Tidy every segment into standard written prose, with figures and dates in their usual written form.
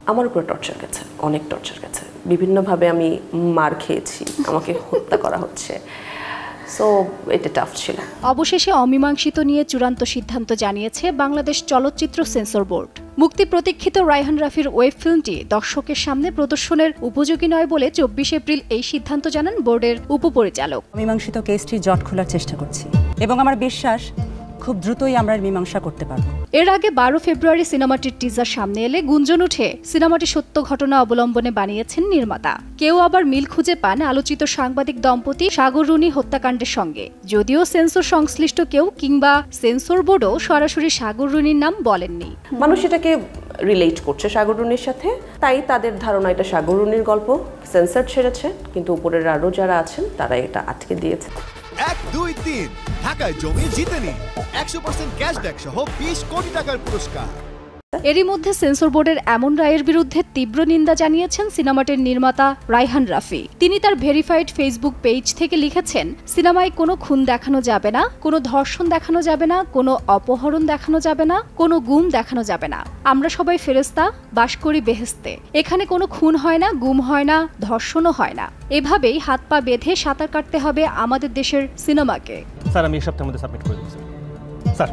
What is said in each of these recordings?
আমার উপরে টর্চার গেছে, অনেক টর্চার গেছে, বিভিন্নভাবে আমি মার খেয়েছি, আমাকে হত্যা করা হচ্ছে। সো এটা টাফ ছিল। অবশেষে অমীমাংসিত নিয়ে চূড়ান্ত সিদ্ধান্ত জানিয়েছে বাংলাদেশ চলচ্চিত্র সেন্সর বোর্ড। মুক্তি প্রতীক্ষিত রায়হান রাফির ওয়েব ফিল্মটি দর্শকের সামনে প্রদর্শনের উপযোগী নয় বলে 24 এপ্রিল এই সিদ্ধান্ত জানান বোর্ডের উপপরিচালক। অমীমাংসিত কেসটির জট খোলার চেষ্টা করছি এবং আমার বিশ্বাস খুব দ্রুতই আমরা মীমাংসা করতে পারব। এর আগে 12 ফেব্রুয়ারি সিনেমাটির টিজার সামনে এলে গুঞ্জন উঠে সিনেমাটি সত্য ঘটনা অবলম্বনে বানিয়েছেন নির্মাতা। কেউ আবার মিল খুঁজে পান আলোচিত সাংবাদিক দম্পতি সাগর রুনি হত্যাকাণ্ডের সঙ্গে। যদিও সেন্সর সংশ্লিষ্ট কেউ কিংবা সেন্সর বোর্ডও সরাসরি সাগর রুনির নাম বলেননি। মানুষ এটাকে রিলেট করছে সাগর রুনির সাথে, তাই তাদের ধারণা এটা সাগর রুনির গল্প। সেন্সর ছেড়েছে, কিন্তু উপরের আরও যারা আছেন তারা এটা আটকে দিয়েছে। 1, 2, 3 ঢাকায় জমি জিতে নিন 100% ক্যাশব্যাক সহ 20 কোটি টাকার পুরস্কার। এরই মধ্যে সেন্সর বোর্ডের এমন রায়ের বিরুদ্ধে তীব্র নিন্দা জানিয়েছেন সিনেমাটির নির্মাতা রায়হান রাফি। তিনি তার ভেরিফাইড ফেসবুক পেজ থেকে লিখেছেন, সিনেমায় কোনো খুন দেখানো যাবে না, কোনো ধর্ষণ দেখানো যাবে না, কোনো অপহরণ দেখানো যাবে না, কোনো গুম দেখানো যাবে না। আমরা সবাই ফেরেশতা, বাস করি বেহেশতে। এখানে কোনো খুন হয় না, গুম হয় না, ধর্ষণও হয় না। এভাবেই হাত পা বেঁধে সাঁতার কাটতে হবে আমাদের দেশের সিনেমাকে। স্যার, আমি এই সপ্তাহের মধ্যে সাবমিট করে দেব স্যার।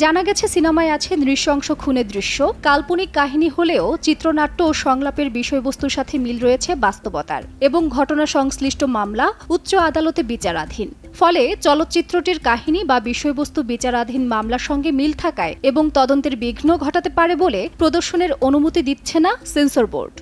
জানা গেছে সিনেমায় আছে নৃশংস খুনের দৃশ্য। কাল্পনিক কাহিনী হলেও চিত্রনাট্য ও সংলাপের বিষয়বস্তুর সাথে মিল রয়েছে বাস্তবতার এবং ঘটনা সংশ্লিষ্ট মামলা উচ্চ আদালতে বিচারাধীন। ফলে চলচ্চিত্রটির কাহিনী বা বিষয়বস্তু বিচারাধীন মামলার সঙ্গে মিল থাকায় এবং তদন্তের বিঘ্ন ঘটাতে পারে বলে প্রদর্শনের অনুমতি দিচ্ছে না সেন্সর বোর্ড।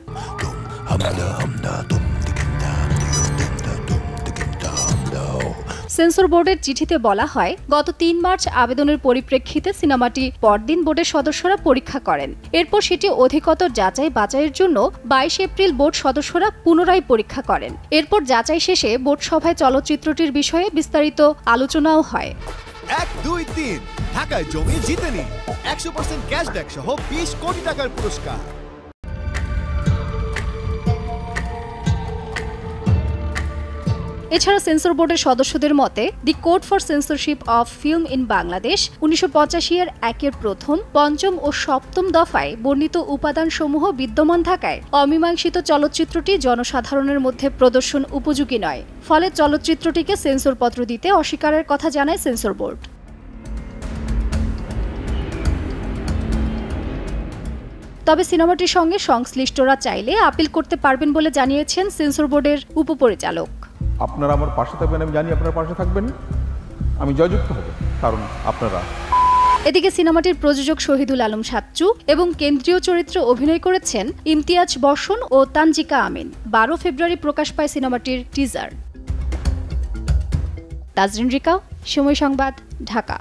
সেন্সর বোর্ডের চিঠিতে বলা হয়, গত 3 মার্চ আবেদনের পরিপ্রেক্ষিতে সিনেমাটি পরদিন বোর্ডের সদস্যরা পরীক্ষা করেন। এরপর সেটি অধিকতর যাচাই বাছাইয়ের জন্য 22 এপ্রিল বোর্ড সদস্যরা পুনরায় পরীক্ষা করেন। এরপর যাচাই শেষে বোর্ড সভায় চলচ্চিত্রটির বিষয়ে বিস্তারিত আলোচনাও হয়। 1, 2, 3 ঢাকায় জমি জিতে নিন 100% ক্যাশব্যাক সহ 20 কোটি টাকার পুরস্কার। এছাড়া সেন্সর বোর্ডের সদস্যদের মতে দি code for censorship of film in Bangladesh 1985 এর 1-এর প্রথম, 5ম ও 7ম দফায় বর্ণিত উপাদানসমূহ বিদ্যমান থাকায় অমীমাংসিত চলচ্চিত্রটি জনসাধারণের মধ্যে প্রদর্শন উপযোগী নয়। ফলে চলচ্চিত্রটিকে সেন্সরপত্র দিতে অস্বীকারের কথা জানায় সেন্সর বোর্ড। তবে সিনেমাটির সঙ্গে সংশ্লিষ্টরা চাইলে আপিল করতে পারবেন বলে জানিয়েছেন সেন্সর বোর্ডের উপপরিচালক। আপনারা আমার পাশে থাকবেন, আমি জানি আপনারা পাশে থাকবেন, আমি জয়যুক্ত হব, কারণ আপনারা। এদিকে সিনেমাটির প্রযোজক শহীদুল আলম সাচ্চু এবং কেন্দ্রীয় চরিত্রে অভিনয় করেছেন ইমতিয়াজ বর্ষণ ও তানজিকা আমিন। 12 ফেব্রুয়ারি প্রকাশ পায় সিনেমাটির টিজার। তাজরিন রিকা, সময় সংবাদ, ঢাকা।